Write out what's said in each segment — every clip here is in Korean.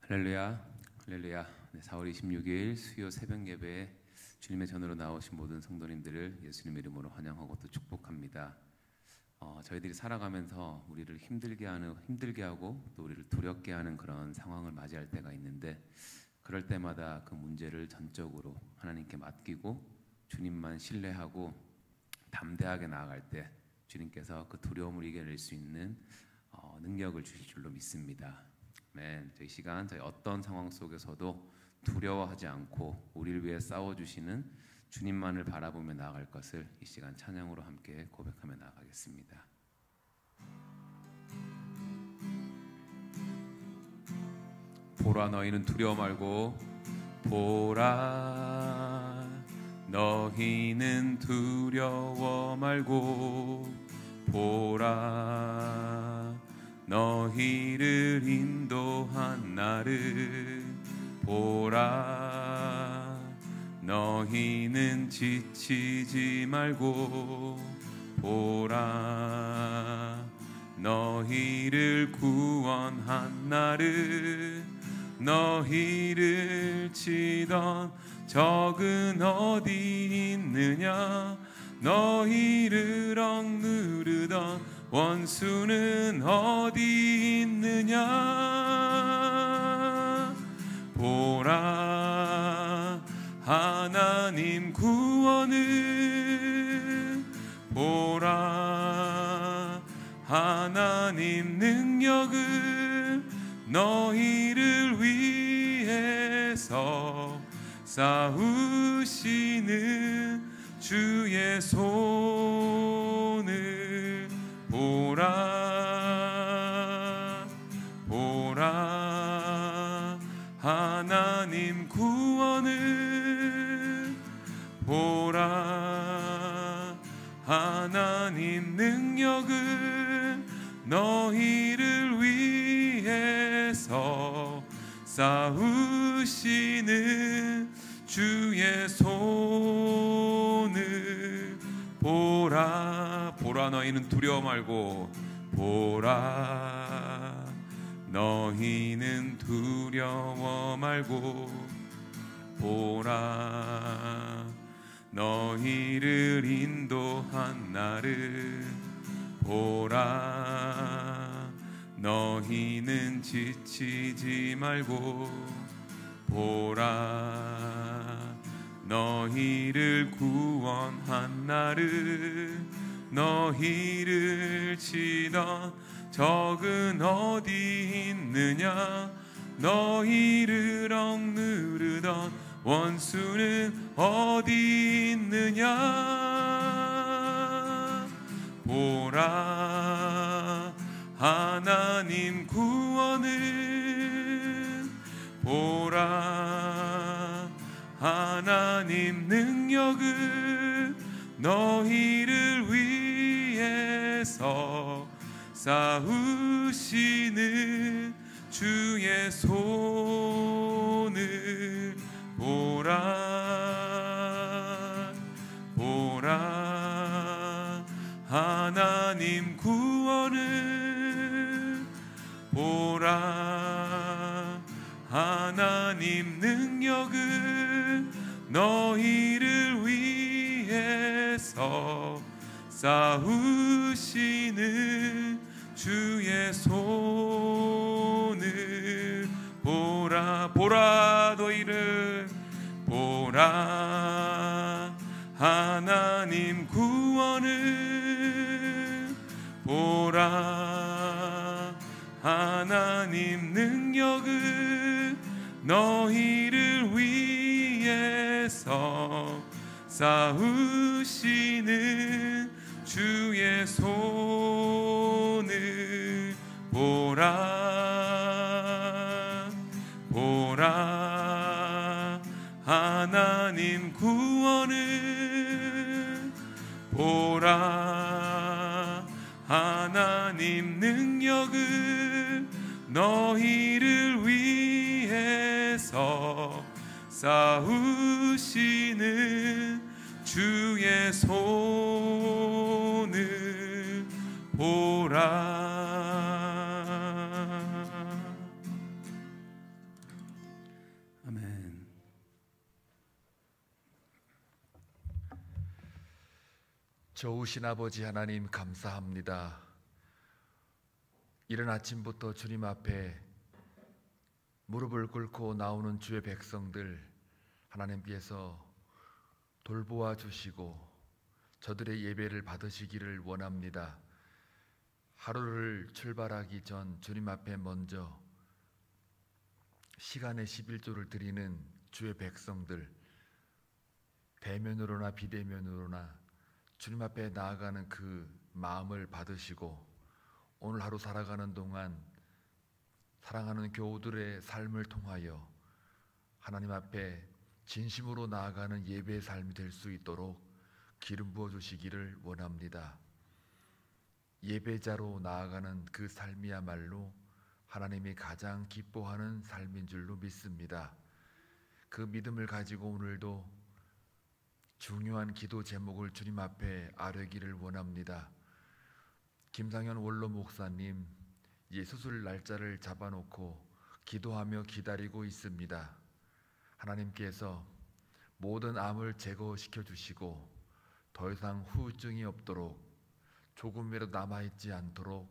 할렐루야, 할렐루야. 네, 4월 26일 수요 새벽 예배에 주님의 전으로 나오신 모든 성도님들을 예수님의 이름으로 환영하고 또 축복합니다. 저희들이 살아가면서 우리를 힘들게 하고 또 우리를 두렵게 하는 그런 상황을 맞이할 때가 있는데, 그럴 때마다 그 문제를 전적으로 하나님께 맡기고 주님만 신뢰하고 담대하게 나아갈 때 주님께서 그 두려움을 이겨낼 수 있는 능력을 주실 줄로 믿습니다. 저희 시간, 저희 어떤 상황 속에서도 두려워하지 않고 우리를 위해 싸워주시는 주님만을 바라보며 나아갈 것을 이 시간 찬양으로 함께 고백하며 나아가겠습니다. 보라, 너희는 두려워 말고, 보라 너희는 두려워 말고, 보라 너희를 인도한 나를 보라. 너희는 지치지 말고, 보라 너희를 구원한 나를. 너희를 치던 적은 어디 있느냐, 너희를 억누르던 원수는 어디 있느냐. 보라 하나님 구원을, 보라 하나님 능력을, 너희를 위해서 싸우시는 주의 손을 보라. 보라 하나님 구원을, 보라 하나님 능력을, 너희를 위해서 싸우시는 주의 손을 보라. 보라 너희는 두려워 말고, 보라 너희는 두려워 말고, 보라 너희를 인도한 나를. 보라 너희는 지치지 말고, 보라 너희를 구원한 나를. 너희를 치던 적은 어디 있느냐, 너희를 억누르던 원수는 어디 있느냐. 보라 하나님 구원을, 보라 하나님 능력을, 너희를 위해서 싸우시는 주의 손을 보라. 보라 하나님 구원을, 보라 하나님 능력을, 너희를 위해서 싸우시는 주의 손을 보라. 보라 너희를, 보라 하나님 구원을, 보라 하나님 능력을, 너희를 위해서 싸우시는 주의 손을 보라. 보라 하나님 구원을, 보라 하나님 능력을, 너희를 위해서 싸우시는 주의 손을 보라. 좋으신 아버지 하나님 감사합니다. 이른 아침부터 주님 앞에 무릎을 꿇고 나오는 주의 백성들 하나님께서 돌보아 주시고 저들의 예배를 받으시기를 원합니다. 하루를 출발하기 전 주님 앞에 먼저 시간의 11조를 드리는 주의 백성들, 대면으로나 비대면으로나 주님 앞에 나아가는 그 마음을 받으시고 오늘 하루 살아가는 동안 사랑하는 교우들의 삶을 통하여 하나님 앞에 진심으로 나아가는 예배의 삶이 될 수 있도록 기름 부어 주시기를 원합니다. 예배자로 나아가는 그 삶이야말로 하나님이 가장 기뻐하는 삶인 줄로 믿습니다. 그 믿음을 가지고 오늘도 중요한 기도 제목을 주님 앞에 아뢰기를 원합니다. 김상현 원로 목사님 수술 날짜를 잡아놓고 기도하며 기다리고 있습니다. 하나님께서 모든 암을 제거시켜 주시고 더 이상 후유증이 없도록 조금이라도 남아있지 않도록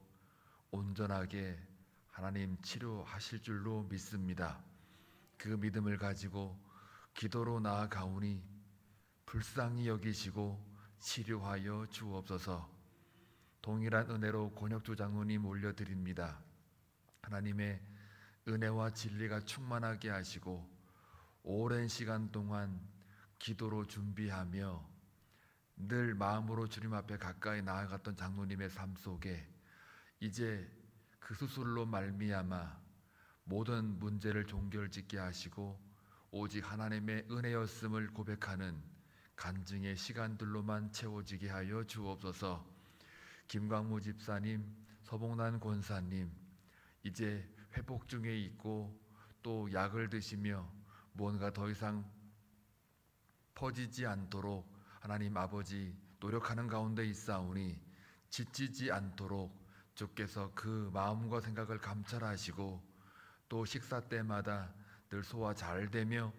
온전하게 하나님 치료하실 줄로 믿습니다. 그 믿음을 가지고 기도로 나아가오니 불쌍히 여기시고 치료하여 주옵소서. 동일한 은혜로 권혁주 장로님 올려드립니다. 하나님의 은혜와 진리가 충만하게 하시고 오랜 시간 동안 기도로 준비하며 늘 마음으로 주님 앞에 가까이 나아갔던 장로님의 삶 속에 이제 그 수술로 말미암아 모든 문제를 종결짓게 하시고 오직 하나님의 은혜였음을 고백하는 간증의 시간들로만 채워지게 하여 주옵소서. 김광무 집사님, 서봉란 권사님 이제 회복 중에 있고 또 약을 드시며 뭔가 더 이상 퍼지지 않도록 하나님 아버지 노력하는 가운데 있사오니 지치지 않도록 주께서 그 마음과 생각을 감찰하시고 또 식사 때마다 늘 소화 잘 되며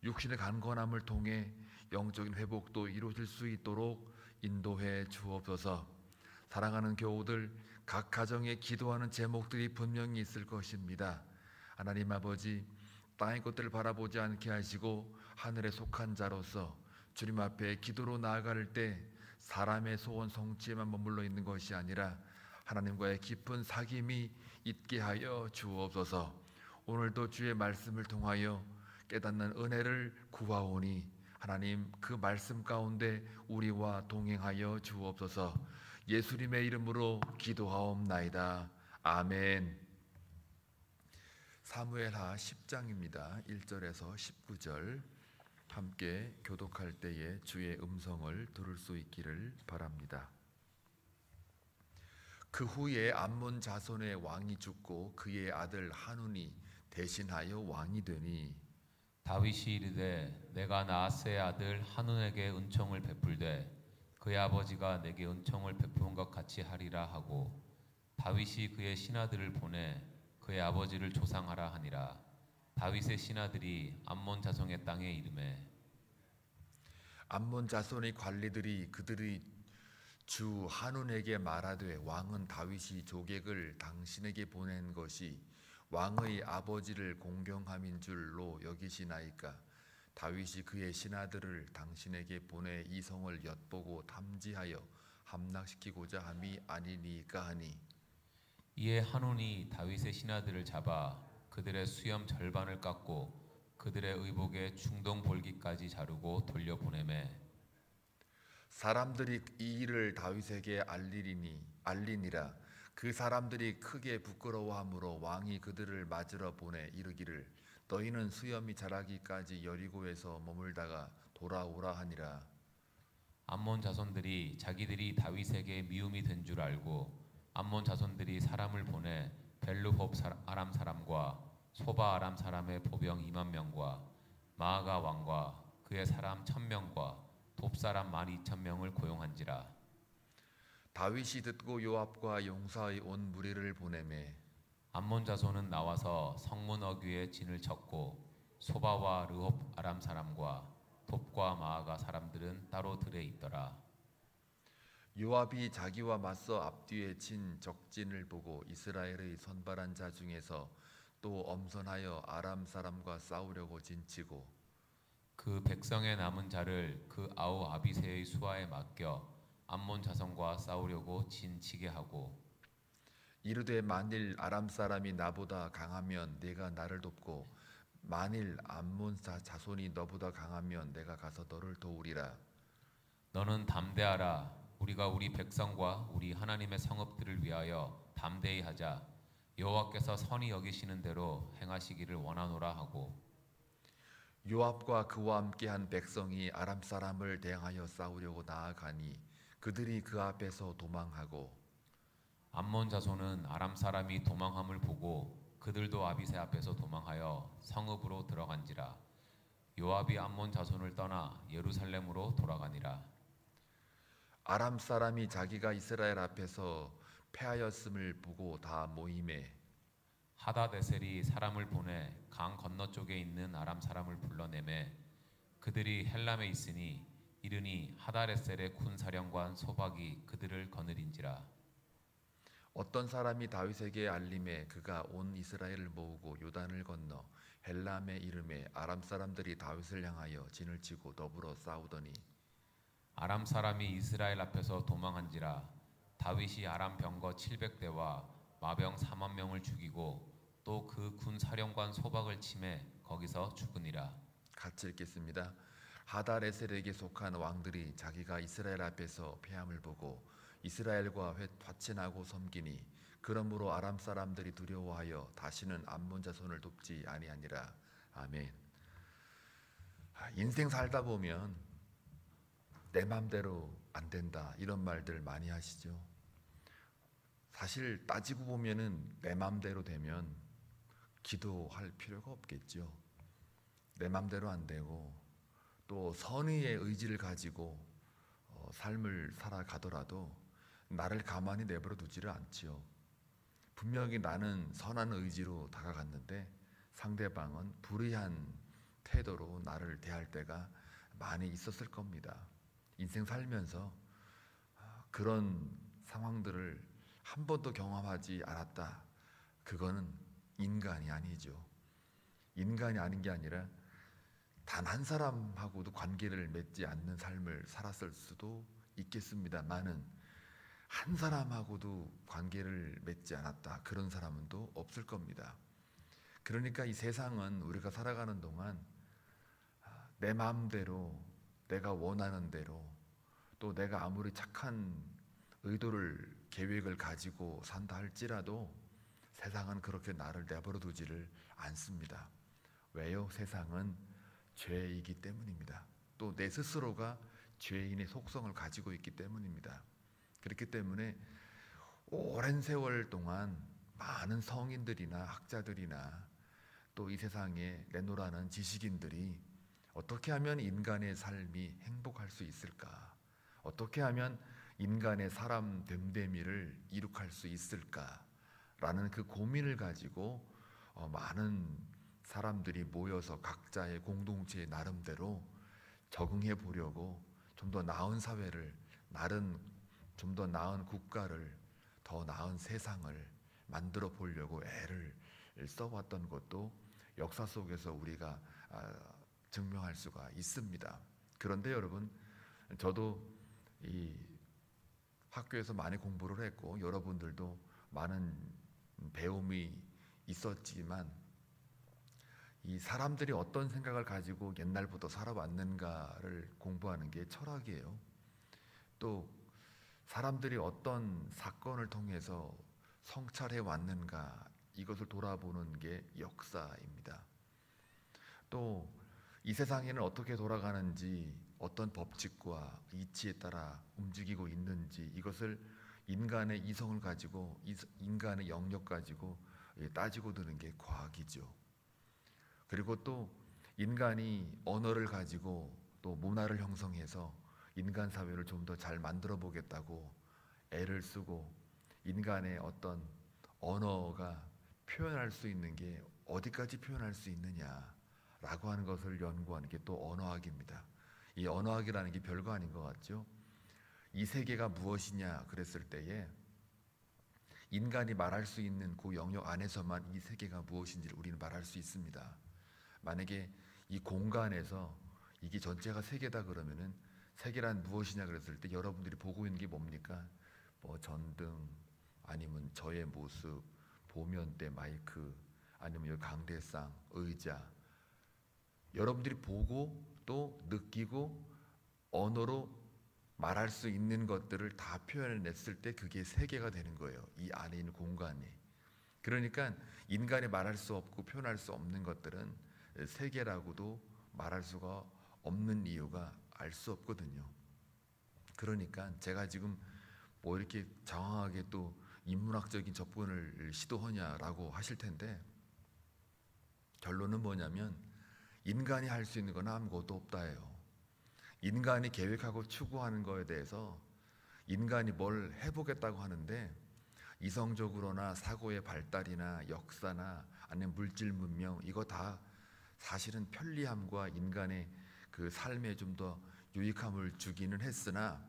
육신의 간건함을 통해 영적인 회복도 이루어질 수 있도록 인도해 주옵소서. 사랑하는 교우들 각 가정에 기도하는 제목들이 분명히 있을 것입니다. 하나님 아버지 땅의 것들을 바라보지 않게 하시고 하늘에 속한 자로서 주님 앞에 기도로 나아갈 때 사람의 소원 성취에만 머물러 있는 것이 아니라 하나님과의 깊은 사귐이 있게 하여 주옵소서. 오늘도 주의 말씀을 통하여 깨닫는 은혜를 구하오니 하나님 그 말씀 가운데 우리와 동행하여 주옵소서. 예수님의 이름으로 기도하옵나이다. 아멘. 사무엘하 10장입니다. 1절에서 19절 함께 교독할 때에 주의 음성을 들을 수 있기를 바랍니다. 그 후에 암몬 자손의 왕이 죽고 그의 아들 한운이 대신하여 왕이 되니 다윗이 이르되 내가 나아스의 아들 한운에게 은총을 베풀되 그의 아버지가 내게 은총을 베푼 것 같이 하리라 하고 다윗이 그의 신하들을 보내 그의 아버지를 조상하라 하니라. 다윗의 신하들이 암몬 자손의 땅에 이르매 암몬 자손의 관리들이 그들의 주 한운에게 말하되 왕은 다윗이 조객을 당신에게 보낸 것이 왕의 아버지를 공경함인 줄로 여기시나이까. 다윗이 그의 신하들을 당신에게 보내 이성을 엿보고 탐지하여 함락시키고자 함이 아니니까 하니. 이에 한운이 다윗의 신하들을 잡아 그들의 수염 절반을 깎고 그들의 의복에 중동 볼기까지 자르고 돌려보내매 사람들이 이 일을 다윗에게 알리니라. 그 사람들이 크게 부끄러워하므로 왕이 그들을 맞으러 보내 이르기를 너희는 수염이 자라기까지 여리고에서 머물다가 돌아오라 하니라. 암몬 자손들이 자기들이 다윗에게 미움이 된 줄 알고 암몬 자손들이 사람을 보내 벨르홉 아람 사람과 소바 아람 사람의 보병 2만 명과 마아가 왕과 그의 사람 1,000명과 돕 사람 12,000명을 고용한지라. 다윗이 듣고 요압과 용사의 온 무리를 보내매 암몬 자손은 나와서 성문 어귀에 진을 쳤고 소바와 르홉 아람 사람과 돕과 마아가 사람들은 따로 들에 있더라. 요압이 자기와 맞서 앞뒤에 친 적진을 보고 이스라엘의 선발한 자 중에서 또 엄선하여 아람 사람과 싸우려고 진치고 그 백성의 남은 자를 그 아우 아비새의 수하에 맡겨 암몬 자손과 싸우려고 진치게 하고 이르되 만일 아람 사람이 나보다 강하면 내가 나를 돕고 만일 암몬 자손이 너보다 강하면 내가 가서 너를 도우리라. 너는 담대하라. 우리가 우리 백성과 우리 하나님의 성읍들을 위하여 담대히 하자. 여호와께서 선히 여기시는 대로 행하시기를 원하노라 하고 요압과 그와 함께한 백성이 아람 사람을 대항하여 싸우려고 나아가니 그들이 그 앞에서 도망하고 암몬 자손은 아람 사람이 도망함을 보고 그들도 아비새 앞에서 도망하여 성읍으로 들어간지라. 요압이 암몬 자손을 떠나 예루살렘으로 돌아가니라. 아람 사람이 자기가 이스라엘 앞에서 패하였음을 보고 다 모임에 하다데셀이 사람을 보내 강 건너쪽에 있는 아람 사람을 불러내매 그들이 헬람에 있으니 이르니 하다데셀의 군사령관 소박이 그들을 거느린지라. 어떤 사람이 다윗에게 알림에 그가 온 이스라엘을 모으고 요단을 건너 헬람에 이름에 아람 사람들이 다윗을 향하여 진을 치고 더불어 싸우더니 아람 사람이 이스라엘 앞에서 도망한지라. 다윗이 아람 병거 700대와 마병 4만 명을 죽이고 또 그 군 사령관 소박을 치매 거기서 죽으니라. 같이 읽겠습니다. 하다레셀에게 속한 왕들이 자기가 이스라엘 앞에서 패함을 보고 이스라엘과 화친하고 섬기니 그러므로 아람 사람들이 두려워하여 다시는 암몬 자손을 돕지 아니하니라. 아멘. 인생 살다 보면 내 맘대로 안 된다 이런 말들 많이 하시죠. 사실 따지고 보면은 내 맘대로 되면 기도할 필요가 없겠죠. 내 맘대로 안 되고 또 선의의 의지를 가지고 삶을 살아가더라도 나를 가만히 내버려 두지를 않지요. 분명히 나는 선한 의지로 다가갔는데 상대방은 불의한 태도로 나를 대할 때가 많이 있었을 겁니다. 인생 살면서 그런 상황들을 한 번도 경험하지 않았다. 그거는 인간이 아니죠. 인간이 아닌 게 아니라 단 한 사람하고도 관계를 맺지 않는 삶을 살았을 수도 있겠습니다만은 한 사람하고도 관계를 맺지 않았다. 그런 사람은 또 없을 겁니다. 그러니까 이 세상은 우리가 살아가는 동안 내 마음대로 내가 원하는 대로 또 내가 아무리 착한 의도를 계획을 가지고 산다 할지라도 세상은 그렇게 나를 내버려 두지를 않습니다. 왜요? 세상은 죄이기 때문입니다. 또 내 스스로가 죄인의 속성을 가지고 있기 때문입니다. 그렇기 때문에 오랜 세월 동안 많은 성인들이나 학자들이나 또 이 세상에 내노라는 지식인들이 어떻게 하면 인간의 삶이 행복할 수 있을까? 어떻게 하면 인간의 사람 됨됨이를 이룩할 수 있을까? 라는 그 고민을 가지고 많은 사람들이 모여서 각자의 공동체의 나름대로 적응해 보려고 좀 더 나은 사회를, 좀 더 나은 국가를, 더 나은 세상을 만들어 보려고 애를 써왔던 것도 역사 속에서 우리가 증명할 수가 있습니다. 그런데 여러분, 저도 이 학교에서 많이 공부를 했고 여러분들도 많은 배움이 있었지만 이 사람들이 어떤 생각을 가지고 옛날부터 살아왔는가를 공부하는 게 철학이에요. 또 사람들이 어떤 사건을 통해서 성찰해 왔는가 이것을 돌아보는 게 역사입니다. 또 이 세상에는 어떻게 돌아가는지 어떤 법칙과 이치에 따라 움직이고 있는지 이것을 인간의 이성을 가지고 인간의 영역 가지고 따지고 드는 게 과학이죠. 그리고 또 인간이 언어를 가지고 또 문화를 형성해서 인간 사회를 좀 더 잘 만들어 보겠다고 애를 쓰고 인간의 어떤 언어가 표현할 수 있는 게 어디까지 표현할 수 있느냐라고 하는 것을 연구하는 게 또 언어학입니다. 이 언어학이라는 게 별거 아닌 것 같죠? 이 세계가 무엇이냐 그랬을 때에 인간이 말할 수 있는 그 영역 안에서만 이 세계가 무엇인지를 우리는 말할 수 있습니다. 만약에 이 공간에서 이게 전체가 세계다 그러면은 세계란 무엇이냐 그랬을 때 여러분들이 보고 있는 게 뭡니까? 뭐 전등, 아니면 저의 모습, 보면대 마이크, 아니면 여기 강대상, 의자, 여러분들이 보고 또 느끼고 언어로 말할 수 있는 것들을 다 표현해냈을 때 그게 세계가 되는 거예요. 이 안에 있는 공간이. 그러니까 인간이 말할 수 없고 표현할 수 없는 것들은 세계라고도 말할 수가 없는 이유가 알 수 없거든요. 그러니까 제가 지금 뭐 이렇게 장황하게 또 인문학적인 접근을 시도하냐라고 하실 텐데, 결론은 뭐냐면 인간이 할 수 있는 건 아무것도 없다예요. 인간이 계획하고 추구하는 거에 대해서 인간이 뭘 해보겠다고 하는데, 이성적으로나 사고의 발달이나 역사나 아니면 물질 문명, 이거 다 사실은 편리함과 인간의 그 삶에 좀 더 유익함을 주기는 했으나,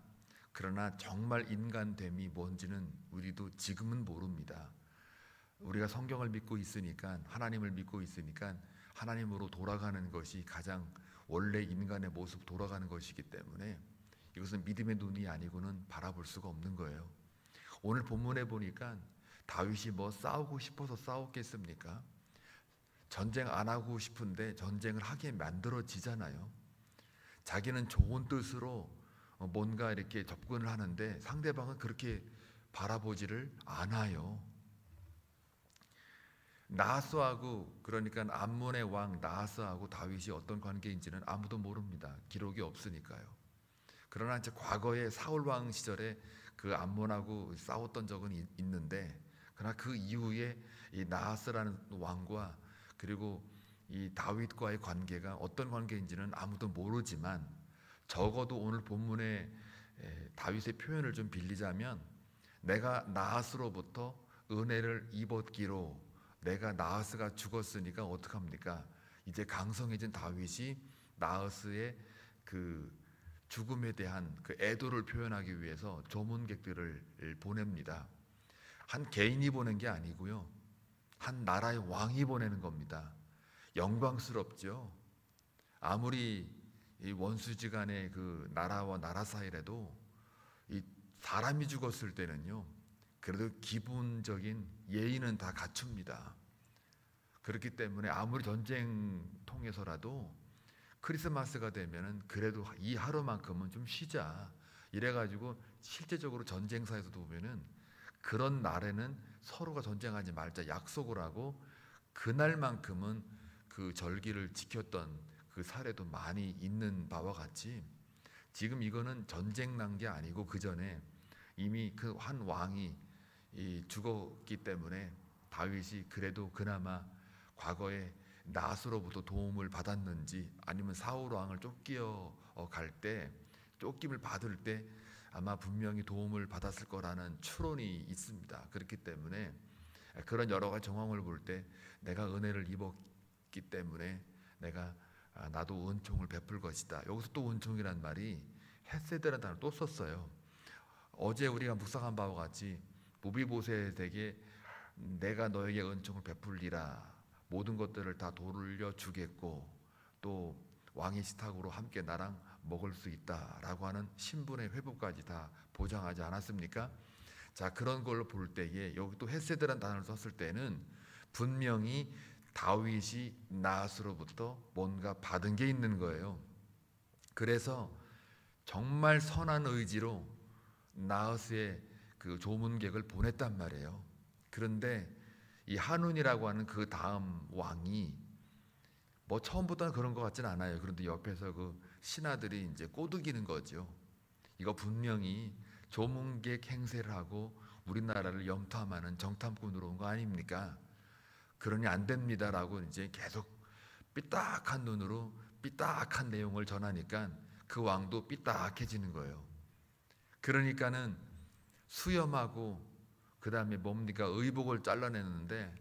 그러나 정말 인간됨이 뭔지는 우리도 지금은 모릅니다. 우리가 성경을 믿고 있으니까, 하나님을 믿고 있으니까 하나님으로 돌아가는 것이 가장 원래 인간의 모습 돌아가는 것이기 때문에 이것은 믿음의 눈이 아니고는 바라볼 수가 없는 거예요. 오늘 본문에 보니까 다윗이 뭐 싸우고 싶어서 싸웠겠습니까? 전쟁 안 하고 싶은데 전쟁을 하게 만들어지잖아요. 자기는 좋은 뜻으로 뭔가 이렇게 접근을 하는데 상대방은 그렇게 바라보지를 않아요. 나하스하고, 그러니까 암몬의 왕 나하스하고 다윗이 어떤 관계인지는 아무도 모릅니다. 기록이 없으니까요. 그러나 이제 과거에 사울 왕 시절에 그 암몬하고 싸웠던 적은 있는데, 그러나 그 이후에 이 나하스라는 왕과 그리고 이 다윗과의 관계가 어떤 관계인지는 아무도 모르지만, 적어도 오늘 본문에 다윗의 표현을 좀 빌리자면, 내가 나하스로부터 은혜를 입었기로, 내가 나하스가 죽었으니까 어떡합니까? 이제 강성해진 다윗이 나하스의 그 죽음에 대한 그 애도를 표현하기 위해서 조문객들을 보냅니다. 한 개인이 보낸 게 아니고요, 한 나라의 왕이 보내는 겁니다. 영광스럽죠. 아무리 이 원수지간의 그 나라와 나라 사이라도 이 사람이 죽었을 때는요, 그래도 기본적인 예의는 다 갖춥니다. 그렇기 때문에 아무리 전쟁 통해서라도 크리스마스가 되면은 그래도 이 하루만큼은 좀 쉬자, 이래가지고 실제적으로 전쟁사에서도 보면은 그런 날에는 서로가 전쟁하지 말자 약속을 하고 그날만큼은 그 절기를 지켰던 그 사례도 많이 있는 바와 같이, 지금 이거는 전쟁 난 게 아니고 그 전에 이미 그 한 왕이 죽었기 때문에 다윗이 그래도 그나마 과거에 나스로부터 도움을 받았는지, 아니면 사울 왕을 쫓겨 갈 때, 쫓김을 받을 때 아마 분명히 도움을 받았을 거라는 추론이 있습니다. 그렇기 때문에 그런 여러 가지 정황을 볼 때 내가 은혜를 입었기 때문에 내가 나도 은총을 베풀 것이다. 여기서 또 은총이란 말이 헤세드라는 단어를 또 썼어요. 어제 우리가 묵상한 바와 같이 무비보셋에게 내가 너에게 은총을 베풀리라, 모든 것들을 다 돌려주겠고 또 왕의 식탁으로 함께 나랑 먹을 수 있다라고 하는 신분의 회복까지 다 보장하지 않았습니까? 자, 그런 걸로 볼 때에 여기 또 헤세드라는 단어를 썼을 때는 분명히 다윗이 나하스로부터 뭔가 받은 게 있는 거예요. 그래서 정말 선한 의지로 나하스의 그 조문객을 보냈단 말이에요. 그런데 이 한운이라고 하는 그 다음 왕이 뭐 처음부터는 그런 것 같진 않아요. 그런데 옆에서 그 신하들이 이제 꼬드기는 거죠. 이거 분명히 조문객 행세를 하고 우리나라를 염탐하는 정탐꾼으로 온 거 아닙니까? 그러니 안 됩니다라고 이제 계속 삐딱한 눈으로 삐딱한 내용을 전하니까 그 왕도 삐딱해지는 거예요. 그러니까는 수염하고 그 다음에 뭡니까, 의복을 잘라내는데,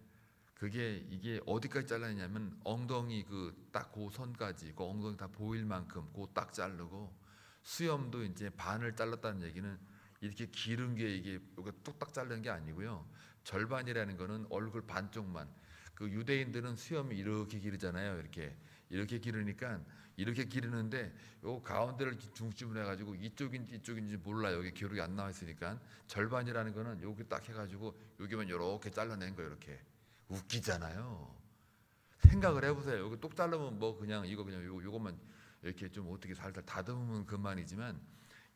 이게 어디까지 잘라내냐면 엉덩이 그 딱 그 선까지, 그 엉덩이 다 보일 만큼 그 딱 자르고, 수염도 이제 반을 잘랐다는 얘기는 이렇게 기른 게 이게 뚝딱 자르는 게 아니고요. 절반이라는 거는 얼굴 반쪽만. 그 유대인들은 수염이 이렇게 기르잖아요. 이렇게 기르니까 이렇게 기르는데 요 가운데를 중심으로 해가지고 이쪽인지 이쪽인지 몰라. 여기 기록이 안 나와 있으니까 절반이라는 거는 여기 딱 해가지고 여기만 이렇게 잘라낸 거예요. 이렇게 웃기잖아요. 생각을 해보세요. 여기 똑 자르면 뭐 그냥 이거 그냥 요것만 이렇게 좀 어떻게 살살 다듬으면 그만이지만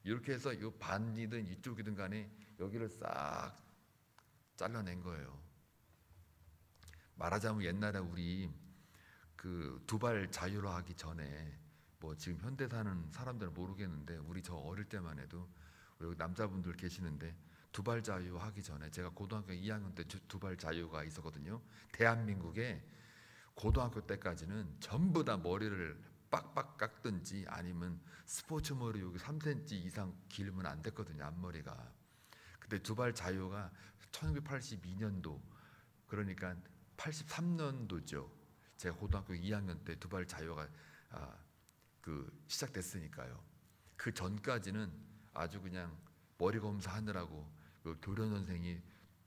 이렇게 해서 요 반이든 이쪽이든 간에 여기를 싹 잘라낸 거예요. 말하자면 옛날에 우리 그 두발 자유로 하기 전에 뭐 지금 현대 사는 사람들은 모르겠는데 우리 저 어릴 때만 해도 우리 남자분들 계시는데 두발 자유 하기 전에 제가 고등학교 2학년 때 두발 자유가 있었거든요. 대한민국에 고등학교 때까지는 전부 다 머리를 빡빡 깎든지 아니면 스포츠 머리 여기 3cm 이상 길면 안 됐거든요. 앞머리가. 근데 두발 자유가 1982년도 그러니까 83년도죠. 제가 고등학교 2학년 때 두발 자유가 시작됐으니까요. 그 전까지는 아주 그냥 머리 검사하느라고 그 교련 선생이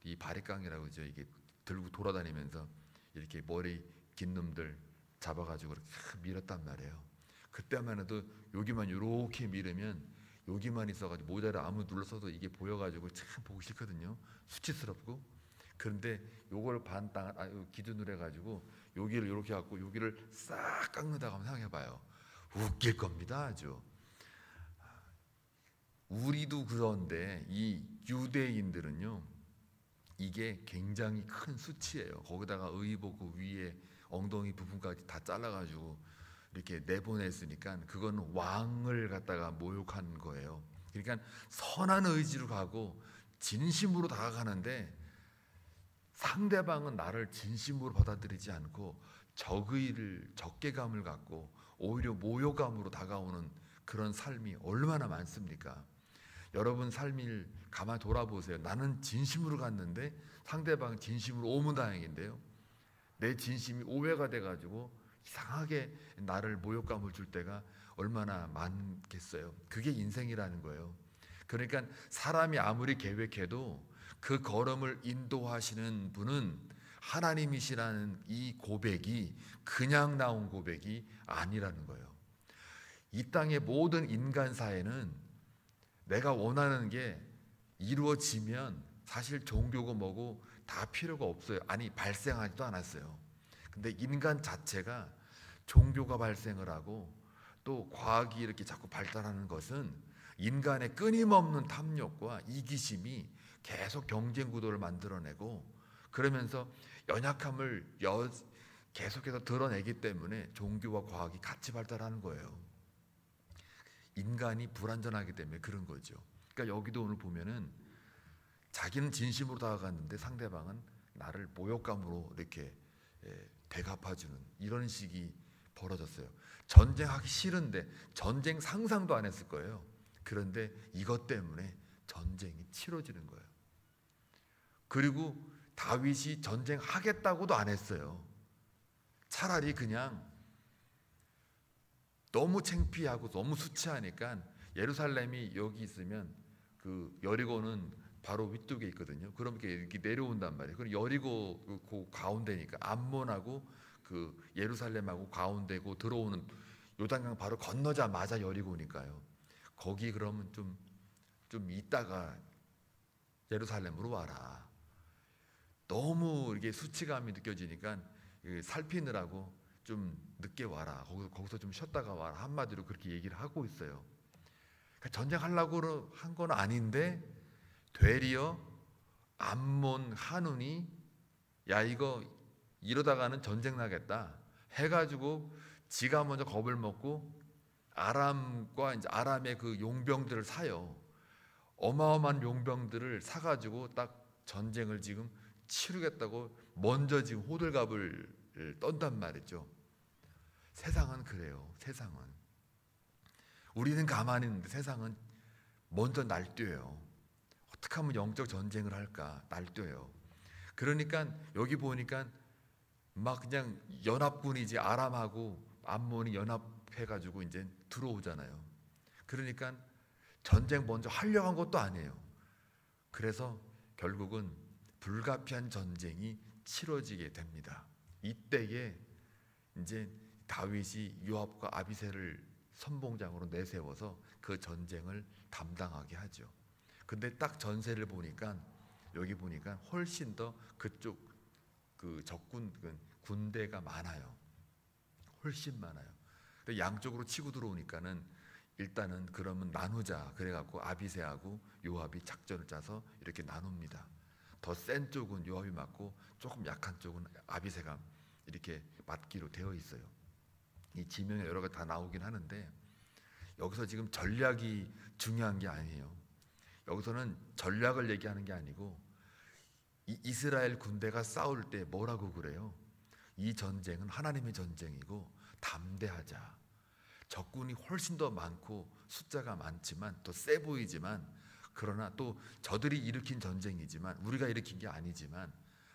이 바리깡이라고 그죠. 이게 들고 돌아다니면서 이렇게 머리 긴 놈들 잡아가지고 이렇게 밀었단 말이에요. 그때만 해도 여기만 이렇게 밀으면 여기만 있어가지고 모자를 아무 눌러서도 이게 보여가지고 참 보기 싫거든요. 수치스럽고. 그런데 요걸 기준으로 해가지고 여기를 이렇게 갖고 여기를 싹 깎는다고 한번 생각해봐요. 웃길 겁니다. 아주. 우리도 그런데 이 유대인들은요 이게 굉장히 큰 수치예요. 거기다가 의복 그 위에 엉덩이 부분까지 다 잘라가지고 이렇게 내보냈으니까 그건 왕을 갖다가 모욕한 거예요. 그러니까 선한 의지로 가고 진심으로 다가가는데 상대방은 나를 진심으로 받아들이지 않고 적개감을 갖고 오히려 모욕감으로 다가오는 그런 삶이 얼마나 많습니까? 여러분 삶을 가만히 돌아보세요. 나는 진심으로 갔는데 상대방 진심으로 오면 다행인데요. 내 진심이 오해가 돼가지고 이상하게 나를 모욕감을 줄 때가 얼마나 많겠어요. 그게 인생이라는 거예요. 그러니까 사람이 아무리 계획해도 그 걸음을 인도하시는 분은 하나님이시라는 이 고백이 그냥 나온 고백이 아니라는 거예요. 이 땅의 모든 인간사에는 내가 원하는 게 이루어지면 사실 종교고 뭐고 다 필요가 없어요. 아니 발생하지도 않았어요. 근데 인간 자체가 종교가 발생을 하고 또 과학이 이렇게 자꾸 발달하는 것은 인간의 끊임없는 탐욕과 이기심이 계속 경쟁 구도를 만들어내고 그러면서 연약함을 계속해서 드러내기 때문에 종교와 과학이 같이 발달하는 거예요. 인간이 불완전하기 때문에 그런 거죠. 그러니까 여기도 오늘 보면은 자기는 진심으로 다가갔는데 상대방은 나를 모욕감으로 이렇게 대갚아주는 이런 식이 벌어졌어요. 전쟁하기 싫은데 전쟁 상상도 안 했을 거예요. 그런데 이것 때문에 전쟁이 치러지는 거예요. 그리고 다윗이 전쟁하겠다고도 안 했어요. 차라리 그냥 너무 창피하고 너무 수치하니까 예루살렘이 여기 있으면 그 여리고는 바로 위쪽에 있거든요. 그럼 이렇게 내려온단 말이에요. 그럼 여리고 그 가운데니까 암몬하고 그 예루살렘하고 가운데고 들어오는 요단강 바로 건너자마자 여리고니까요. 거기 그러면 좀 있다가 예루살렘으로 와라. 너무 이게 수치감이 느껴지니까 살피느라고 좀 늦게 와라. 거기서 좀 쉬었다가 와라. 한마디로 그렇게 얘기를 하고 있어요. 그러니까 전쟁하려고 한 건 아닌데 되리어 암몬 한운이 야 이거 이러다가는 전쟁 나겠다 해가지고 지가 먼저 겁을 먹고 아람과 이제 아람의 그 용병들을 사요. 어마어마한 용병들을 사가지고 딱 전쟁을 지금 치르겠다고 먼저 지금 호들갑을 떤단 말이죠. 세상은 그래요. 세상은 우리는 가만히 있는데 세상은 먼저 날뛰어요. 어떻게 하면 영적 전쟁을 할까 날뛰어요. 그러니까 여기 보니까 막 그냥 연합군이지 아람하고 암몬이 연합해가지고 이제 들어오잖아요. 그러니까 전쟁 먼저 하려고 한 것도 아니에요. 그래서 결국은 불가피한 전쟁이 치러지게 됩니다. 이때에 이제 다윗이 요압과 아비새를 선봉장으로 내세워서 그 전쟁을 담당하게 하죠. 근데 딱 전세를 보니까 여기 보니까 훨씬 더 그쪽 그 적군 군대가 많아요. 훨씬 많아요. 근데 양쪽으로 치고 들어오니까는 일단은 그러면 나누자 그래갖고 아비새하고 요압이 작전을 짜서 이렇게 나눕니다. 더 센 쪽은 요압이 맞고 조금 약한 쪽은 아비새가 이렇게 맞기로 되어 있어요. 이 지명에 여러 가지 다 나오긴 하는데 여기서 지금 전략이 중요한 게 아니에요. 여기서는 전략을 얘기하는 게 아니고 이 이스라엘 군대가 싸울 때 뭐라고 그래요? 이 전쟁은 하나님의 전쟁이고 담대하자. 적군이 훨씬 더 많고 숫자가 많지만 더 세 보이지만 그러나 또 저들이 일으킨 전쟁이지만 우리가 일으킨 게 아니지만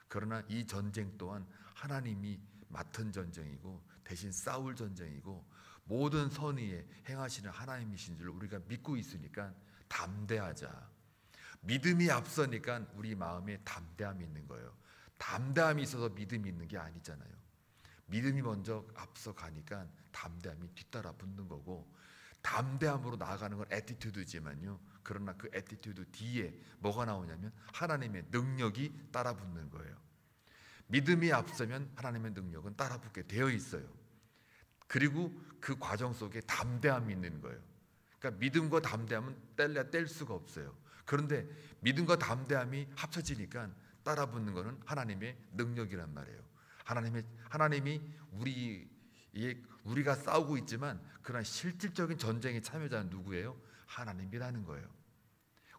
그러나 이 전쟁 또한 하나님이 맡은 전쟁이고 대신 싸울 전쟁이고 모든 선의에 행하시는 하나님이신 줄 우리가 믿고 있으니까 담대하자. 믿음이 앞서니까 우리 마음에 담대함이 있는 거예요. 담대함이 있어서 믿음이 있는 게 아니잖아요. 믿음이 먼저 앞서가니까 담대함이 뒤따라 붙는 거고 담대함으로 나아가는 건 애티튜드지만요. 그러나 그 애티튜드 뒤에 뭐가 나오냐면 하나님의 능력이 따라 붙는 거예요. 믿음이 앞서면 하나님의 능력은 따라 붙게 되어 있어요. 그리고 그 과정 속에 담대함이 있는 거예요. 그러니까 믿음과 담대함은 뗄 수가 없어요. 그런데 믿음과 담대함이 합쳐지니까 따라 붙는 것은 하나님의 능력이란 말이에요. 하나님이 우리가 싸우고 있지만 그러나 실질적인 전쟁의 참여자는 누구예요? 하나님이라는 거예요.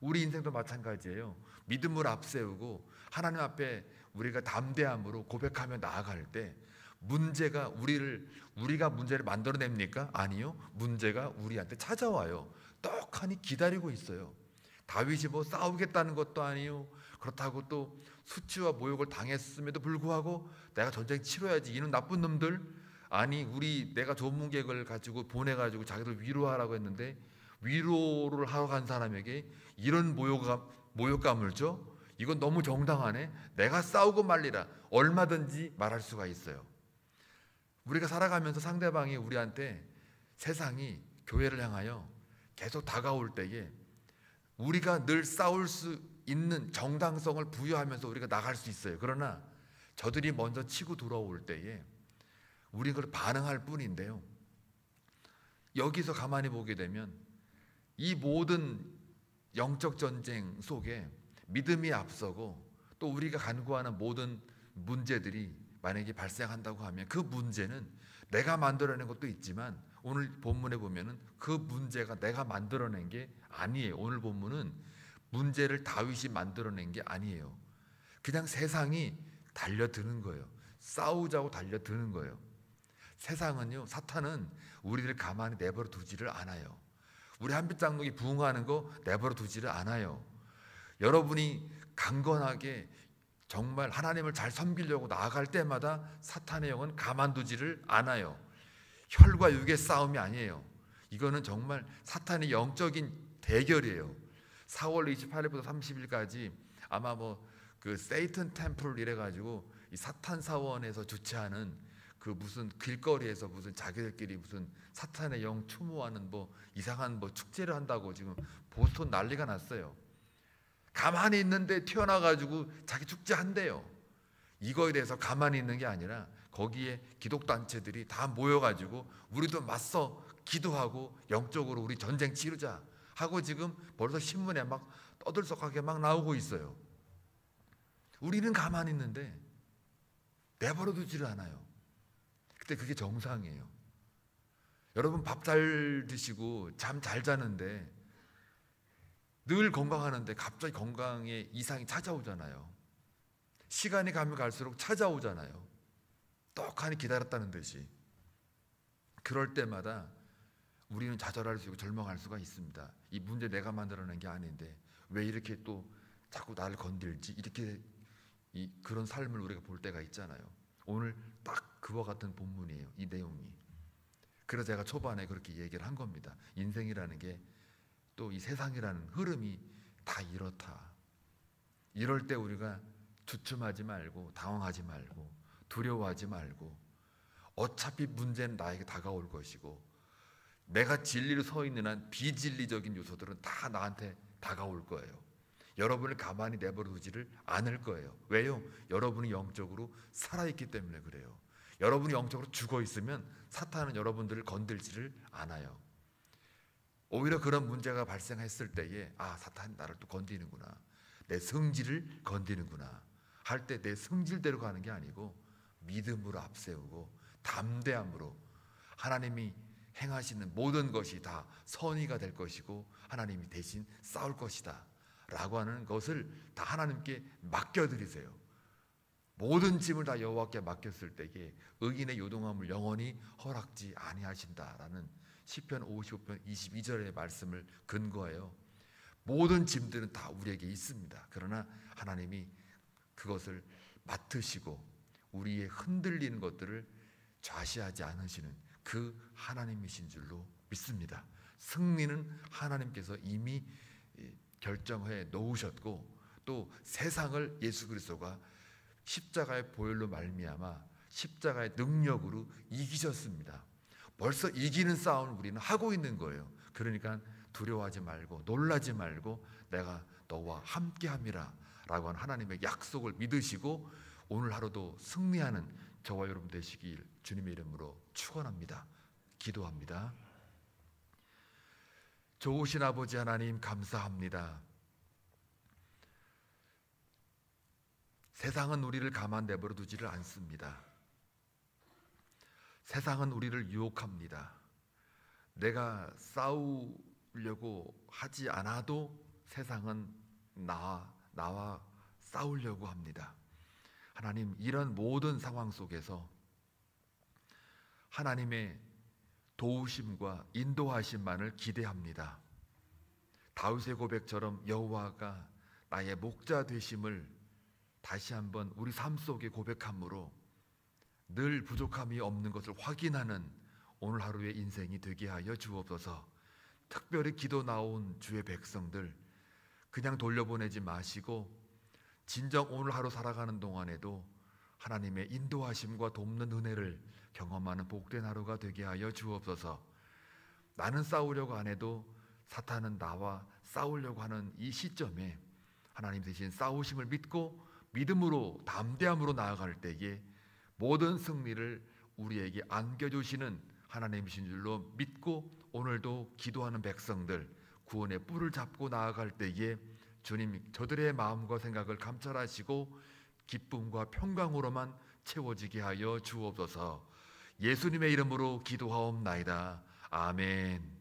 우리 인생도 마찬가지예요. 믿음을 앞세우고 하나님 앞에 우리가 담대함으로 고백하며 나아갈 때 문제가 우리가 문제를 만들어냅니까? 아니요. 문제가 우리한테 찾아와요. 떡하니 기다리고 있어요. 다윗이 뭐 싸우겠다는 것도 아니요. 그렇다고 또 수치와 모욕을 당했음에도 불구하고 내가 전쟁 치러야지 이놈 나쁜 놈들 아니 내가 좋은 계획을 가지고 보내가지고 자기들 위로하라고 했는데 위로를 하러 간 사람에게 이런 모욕감을 줘? 이건 너무 정당하네. 내가 싸우고 말리라. 얼마든지 말할 수가 있어요. 우리가 살아가면서 상대방이 우리한테 세상이 교회를 향하여 계속 다가올 때에 우리가 늘 싸울 수 있는 정당성을 부여하면서 우리가 나갈 수 있어요. 그러나 저들이 먼저 치고 들어올 때에 우리가 그걸 반응할 뿐인데요. 여기서 가만히 보게 되면 이 모든 영적 전쟁 속에 믿음이 앞서고 또 우리가 간구하는 모든 문제들이 만약에 발생한다고 하면 그 문제는 내가 만들어낸 것도 있지만 오늘 본문에 보면은 그 문제가 내가 만들어낸 게 아니에요. 오늘 본문은 문제를 다윗이 만들어낸 게 아니에요. 그냥 세상이 달려드는 거예요. 싸우자고 달려드는 거예요. 세상은요, 사탄은 우리를 가만히 내버려 두지를 않아요. 우리 한빛 장로이 부흥하는 거 내버려 두지를 않아요. 여러분이 강건하게 정말 하나님을 잘 섬기려고 나아갈 때마다 사탄의 영은 가만두지를 않아요. 혈과 육의 싸움이 아니에요. 이거는 정말 사탄의 영적인 대결이에요. 4월 28일부터 30일까지 아마 그 세이튼 템플 이래가지고 이 사탄 사원에서 주최하는 그 무슨 길거리에서 무슨 자기들끼리 무슨 사탄의 영 추모하는 이상한 축제를 한다고 지금 보스턴 난리가 났어요. 가만히 있는데 튀어나와가지고 자기 축제 한대요. 이거에 대해서 가만히 있는 게 아니라 거기에 기독단체들이 다 모여가지고 우리도 맞서 기도하고 영적으로 우리 전쟁 치르자 하고 지금 벌써 신문에 막 떠들썩하게 막 나오고 있어요. 우리는 가만히 있는데 내버려 두지를 않아요. 근데 그게 정상이에요. 여러분 밥 잘 드시고 잠 잘 자는데 늘 건강하는데 갑자기 건강에 이상이 찾아오잖아요. 시간이 가면 갈수록 찾아오잖아요. 떡하니 기다렸다는 듯이. 그럴 때마다 우리는 좌절할 수 있고 절망할 수가 있습니다. 이 문제 내가 만들어낸 게 아닌데 왜 이렇게 또 자꾸 나를 건들지? 이렇게 그런 삶을 우리가 볼 때가 있잖아요. 오늘 딱 그와 같은 본문이에요. 이 내용이. 그래서 제가 초반에 그렇게 얘기를 한 겁니다. 인생이라는 게 또 이 세상이라는 흐름이 다 이렇다. 이럴 때 우리가 주춤하지 말고 당황하지 말고 두려워하지 말고 어차피 문제는 나에게 다가올 것이고 내가 진리로 서 있는 한 비진리적인 요소들은 다 나한테 다가올 거예요. 여러분을 가만히 내버려 두지를 않을 거예요. 왜요? 여러분이 영적으로 살아있기 때문에 그래요. 여러분이 영적으로 죽어 있으면 사탄은 여러분들을 건들지를 않아요. 오히려 그런 문제가 발생했을 때에 사탄이 나를 또 건드리는구나, 내 성질을 건드리는구나 할 때 내 성질대로 가는 게 아니고 믿음으로 앞세우고 담대함으로 하나님이 행하시는 모든 것이 다 선의가 될 것이고 하나님이 대신 싸울 것이다 라고 하는 것을 다 하나님께 맡겨드리세요. 모든 짐을 다 여호와께 맡겼을 때에 의인의 요동함을 영원히 허락지 아니하신다라는 시편 55편 22절의 말씀을 근거하여 모든 짐들은 다 우리에게 있습니다. 그러나 하나님이 그것을 맡으시고 우리의 흔들리는 것들을 좌시하지 않으시는 그 하나님이신 줄로 믿습니다. 승리는 하나님께서 이미 결정해 놓으셨고 또 세상을 예수 그리스도가 십자가의 보혈로 말미암아 십자가의 능력으로 이기셨습니다. 벌써 이기는 싸움을 우리는 하고 있는 거예요. 그러니까 두려워하지 말고 놀라지 말고 내가 너와 함께함이라 라고 하는 하나님의 약속을 믿으시고 오늘 하루도 승리하는 저와 여러분 되시길 주님의 이름으로 축원합니다. 기도합니다. 좋으신 아버지 하나님 감사합니다. 세상은 우리를 가만 내버려 두지를 않습니다. 세상은 우리를 유혹합니다. 내가 싸우려고 하지 않아도 세상은 나와 싸우려고 합니다. 하나님, 이런 모든 상황 속에서 하나님의 도우심과 인도하심만을 기대합니다. 다윗의 고백처럼 여호와가 나의 목자 되심을 다시 한번 우리 삶 속에 고백함으로 늘 부족함이 없는 것을 확인하는 오늘 하루의 인생이 되게 하여 주옵소서. 특별히 기도 나온 주의 백성들 그냥 돌려보내지 마시고 진정 오늘 하루 살아가는 동안에도 하나님의 인도하심과 돕는 은혜를 경험하는 복된 하루가 되게 하여 주옵소서. 나는 싸우려고 안 해도 사탄은 나와 싸우려고 하는 이 시점에 하나님 대신 싸우심을 믿고 믿음으로 담대함으로 나아갈 때에 모든 승리를 우리에게 안겨주시는 하나님이신 줄로 믿고 오늘도 기도하는 백성들 구원의 뿔을 잡고 나아갈 때에 주님 저들의 마음과 생각을 감찰하시고 기쁨과 평강으로만 채워지게 하여 주옵소서. 예수님의 이름으로 기도하옵나이다. 아멘.